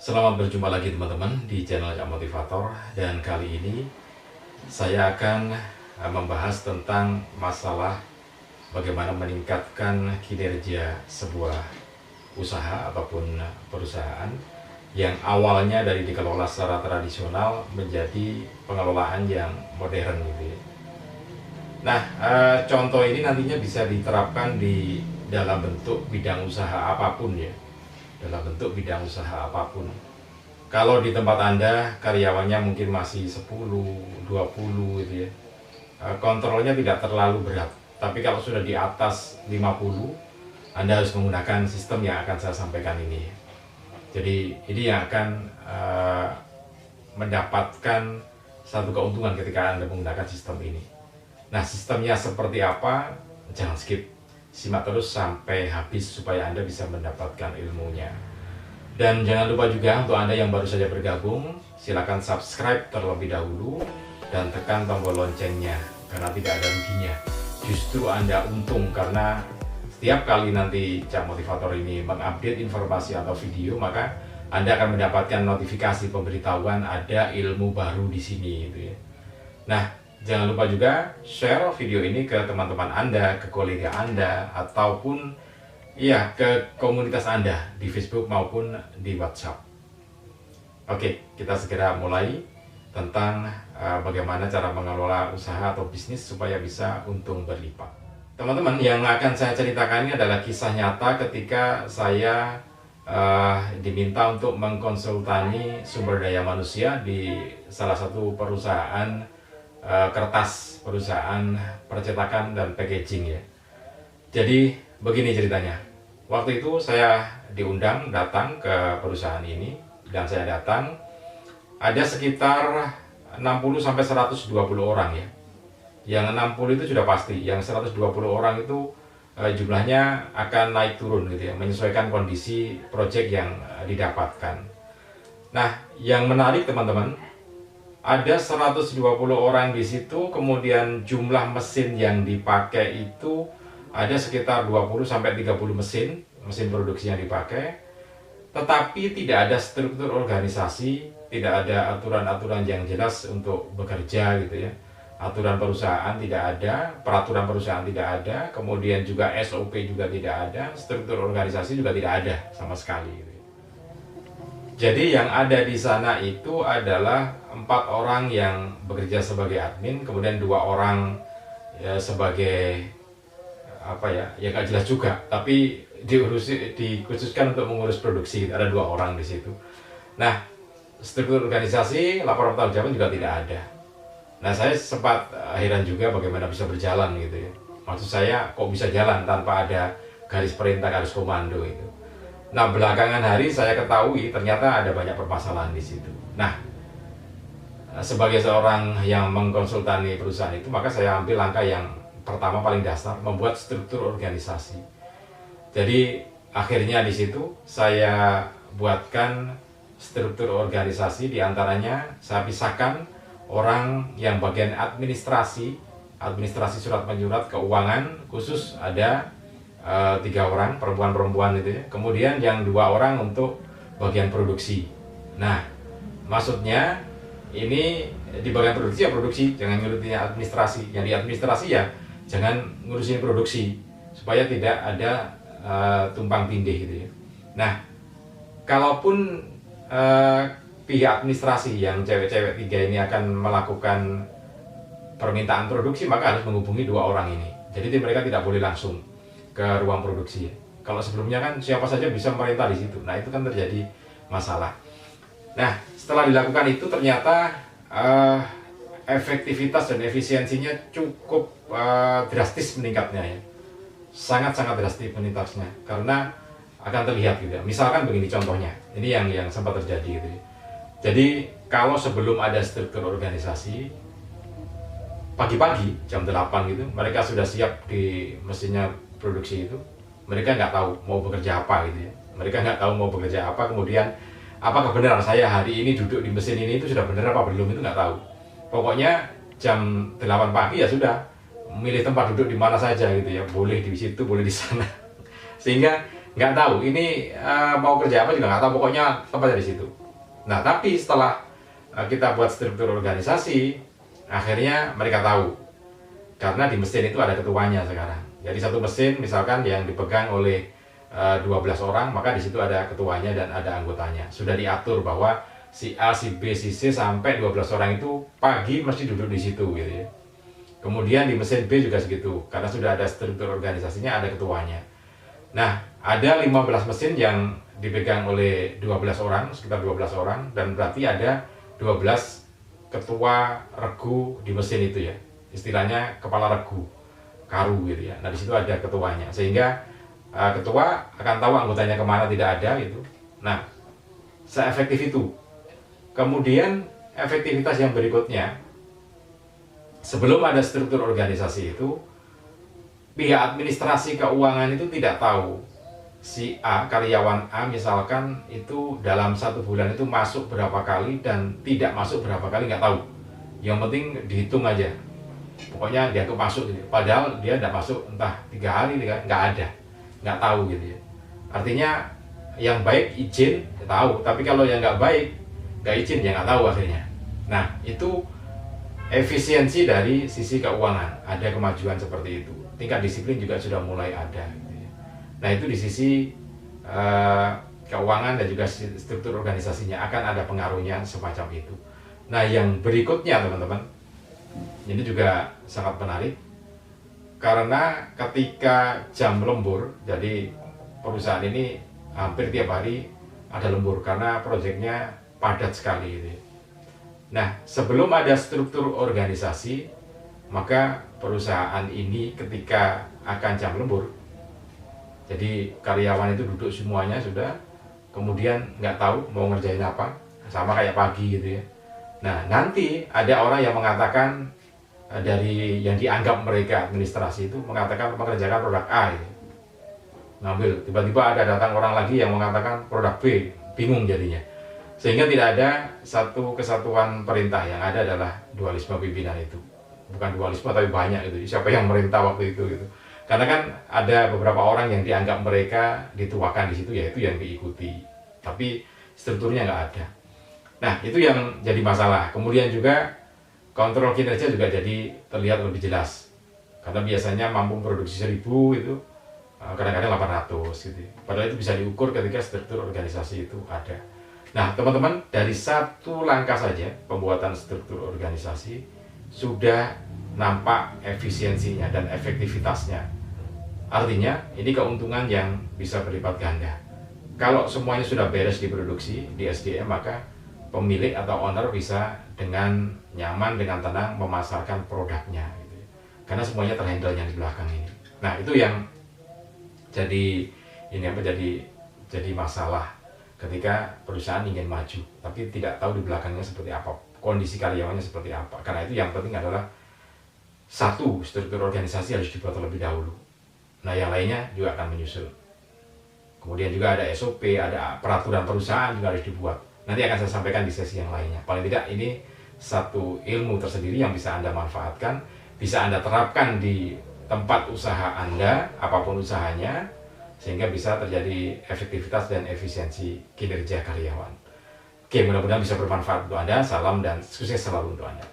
Selamat berjumpa lagi teman-teman di channel Cak Motivator, dan kali ini saya akan membahas tentang masalah bagaimana meningkatkan kinerja sebuah usaha ataupun perusahaan yang awalnya dari dikelola secara tradisional menjadi pengelolaan yang modern gitu ya. Nah, contoh ini nantinya bisa diterapkan di dalam bentuk bidang usaha apapun ya. Dalam bentuk bidang usaha apapun. Kalau di tempat Anda karyawannya mungkin masih 10, 20 gitu ya. Kontrolnya tidak terlalu berat. Tapi kalau sudah di atas 50, Anda harus menggunakan sistem yang akan saya sampaikan ini. Jadi ini yang akan mendapatkan satu keuntungan ketika Anda menggunakan sistem ini. Nah, sistemnya seperti apa? Jangan skip. Simak terus sampai habis supaya Anda bisa mendapatkan ilmunya. Dan jangan lupa juga untuk Anda yang baru saja bergabung, silakan subscribe terlebih dahulu dan tekan tombol loncengnya karena tidak ada ruginya. Justru Anda untung karena setiap kali nanti Cak Motivator ini mengupdate informasi atau video, maka Anda akan mendapatkan notifikasi pemberitahuan ada ilmu baru di sini gitu ya. Nah, jangan lupa juga share video ini ke teman-teman Anda, ke kolega Anda, ataupun ya ke komunitas Anda di Facebook maupun di WhatsApp. Oke, kita segera mulai tentang bagaimana cara mengelola usaha atau bisnis supaya bisa untung berlipat. Teman-teman, yang akan saya ceritakan ini adalah kisah nyata ketika saya diminta untuk mengkonsultani sumber daya manusia di salah satu perusahaan kertas, perusahaan percetakan dan packaging ya. Jadi begini ceritanya. Waktu itu saya diundang datang ke perusahaan ini, dan saya datang ada sekitar 60 sampai 120 orang ya. Yang 60 itu sudah pasti, yang 120 orang itu jumlahnya akan naik turun gitu ya, menyesuaikan kondisi proyek yang didapatkan. Nah, yang menarik teman-teman, ada 120 orang di situ, kemudian jumlah mesin yang dipakai itu ada sekitar 20 sampai 30 mesin produksi yang dipakai. Tetapi tidak ada struktur organisasi, tidak ada aturan-aturan yang jelas untuk bekerja gitu ya. Aturan perusahaan tidak ada, peraturan perusahaan tidak ada, kemudian juga SOP juga tidak ada, struktur organisasi juga tidak ada sama sekali gitu. Jadi yang ada di sana itu adalah 4 orang yang bekerja sebagai admin, kemudian 2 orang ya sebagai apa ya nggak jelas juga, tapi dikhususkan untuk mengurus produksi. Ada 2 orang di situ. Nah, struktur organisasi, laporan pertanggungjawaban juga tidak ada. Nah, saya sempat heran juga bagaimana bisa berjalan gitu ya. Maksud saya kok bisa jalan tanpa ada garis perintah, garis komando itu. Nah, belakangan hari saya ketahui ternyata ada banyak permasalahan di situ. Nah, sebagai seorang yang mengkonsultani perusahaan itu, maka saya ambil langkah yang pertama paling dasar, membuat struktur organisasi. Jadi akhirnya di situ saya buatkan struktur organisasi, diantaranya saya pisahkan orang yang bagian administrasi surat menyurat, keuangan khusus ada 3 orang, perempuan itu ya. Kemudian yang 2 orang untuk bagian produksi. Nah, maksudnya ini di bagian produksi ya produksi, jangan ngurusin administrasi. Yang di administrasi ya jangan ngurusin produksi, supaya tidak ada tumpang tindih gitu ya. Nah, kalaupun pihak administrasi yang cewek-cewek 3 ini akan melakukan permintaan produksi, maka harus menghubungi 2 orang ini. Jadi mereka tidak boleh langsung ke ruang produksi ya. Kalau sebelumnya kan siapa saja bisa memerintah di situ. Nah, itu kan terjadi masalah. Nah, setelah dilakukan itu ternyata efektivitas dan efisiensinya cukup drastis meningkatnya ya. Sangat-sangat drastis meningkatnya karena akan terlihat gitu ya. Misalkan begini contohnya. Ini yang sempat terjadi gitu ya. Jadi kalau sebelum ada struktur organisasi, pagi-pagi jam 8 gitu mereka sudah siap di mesinnya produksi itu. Mereka nggak tahu mau bekerja apa gitu ya. Mereka nggak tahu mau bekerja apa, kemudian apakah benar saya hari ini duduk di mesin ini itu sudah benar apa belum, itu nggak tahu. Pokoknya jam 8 pagi ya sudah milih tempat duduk di mana saja gitu ya, boleh di situ boleh di sana. Sehingga nggak tahu ini mau kerja apa juga nggak tahu, pokoknya tempatnya di situ. Nah tapi setelah kita buat struktur organisasi, akhirnya mereka tahu, karena di mesin itu ada ketuanya sekarang. Jadi satu mesin misalkan yang dipegang oleh 12 orang, maka di situ ada ketuanya dan ada anggotanya. Sudah diatur bahwa si A, si B, si C sampai 12 orang itu pagi mesti duduk di situ gitu ya. Kemudian di mesin B juga segitu, karena sudah ada struktur organisasinya, ada ketuanya. Nah, ada 15 mesin yang dipegang oleh 12 orang, sekitar 12 orang, dan berarti ada 12 ketua regu di mesin itu ya. Istilahnya kepala regu, karu gitu ya. Nah, di situ ada ketuanya, sehingga ketua akan tahu anggotanya kemana tidak ada gitu. Nah, seefektif itu. Kemudian efektivitas yang berikutnya, sebelum ada struktur organisasi itu, pihak administrasi keuangan itu tidak tahu si A, karyawan A misalkan itu dalam 1 bulan itu masuk berapa kali dan tidak masuk berapa kali, nggak tahu. Yang penting dihitung aja, pokoknya dianggap masuk gitu. Padahal dia tidak masuk entah 3 hari, nggak ada, nggak tahu gitu ya. Artinya yang baik izin ya tahu, tapi kalau yang nggak baik nggak izin ya nggak tahu akhirnya. Nah itu efisiensi dari sisi keuangan, ada kemajuan seperti itu. Tingkat disiplin juga sudah mulai ada gitu ya. Nah itu di sisi keuangan dan juga struktur organisasinya akan ada pengaruhnya semacam itu. Nah yang berikutnya teman-teman, ini juga sangat menarik, karena ketika jam lembur, jadi perusahaan ini hampir tiap hari ada lembur karena proyeknya padat sekali gitu ya. Nah sebelum ada struktur organisasi, maka perusahaan ini ketika akan jam lembur, jadi karyawan itu duduk semuanya sudah, kemudian nggak tahu mau ngerjain apa, sama kayak pagi gitu ya. Nah nanti ada orang yang mengatakan, dari yang dianggap mereka administrasi itu mengatakan mengerjakan produk A gitu. Ngambil, tiba-tiba ada datang orang lagi yang mengatakan produk B, bingung jadinya. Sehingga tidak ada satu kesatuan perintah, yang ada adalah dualisme pimpinan itu. Bukan dualisme tapi banyak itu, siapa yang merintah waktu itu gitu. Karena kan ada beberapa orang yang dianggap mereka dituakan di situ, yaitu yang diikuti, tapi strukturnya nggak ada. Nah itu yang jadi masalah. Kemudian juga kontrol kinerja juga jadi terlihat lebih jelas, karena biasanya mampu produksi 1000 itu kadang-kadang 800 gitu. Padahal itu bisa diukur ketika struktur organisasi itu ada. Nah teman-teman, dari satu langkah saja pembuatan struktur organisasi sudah nampak efisiensinya dan efektivitasnya. Artinya ini keuntungan yang bisa berlipat ganda. Kalau semuanya sudah beres di produksi, di SDM, maka pemilik atau owner bisa dengan nyaman, dengan tenang memasarkan produknya gitu. Karena semuanya terhandle yang di belakang ini. Nah itu yang jadi jadi masalah ketika perusahaan ingin maju tapi tidak tahu di belakangnya seperti apa, kondisi karyawannya seperti apa. Karena itu yang penting adalah satu, struktur organisasi harus dibuat terlebih dahulu. Nah yang lainnya juga akan menyusul. Kemudian juga ada SOP, ada peraturan perusahaan juga harus dibuat. Nanti akan saya sampaikan di sesi yang lainnya. Paling tidak ini satu ilmu tersendiri yang bisa Anda manfaatkan, bisa Anda terapkan di tempat usaha Anda, apapun usahanya, sehingga bisa terjadi efektivitas dan efisiensi kinerja karyawan. Oke, mudah-mudahan bisa bermanfaat untuk Anda. Salam dan sukses selalu untuk Anda.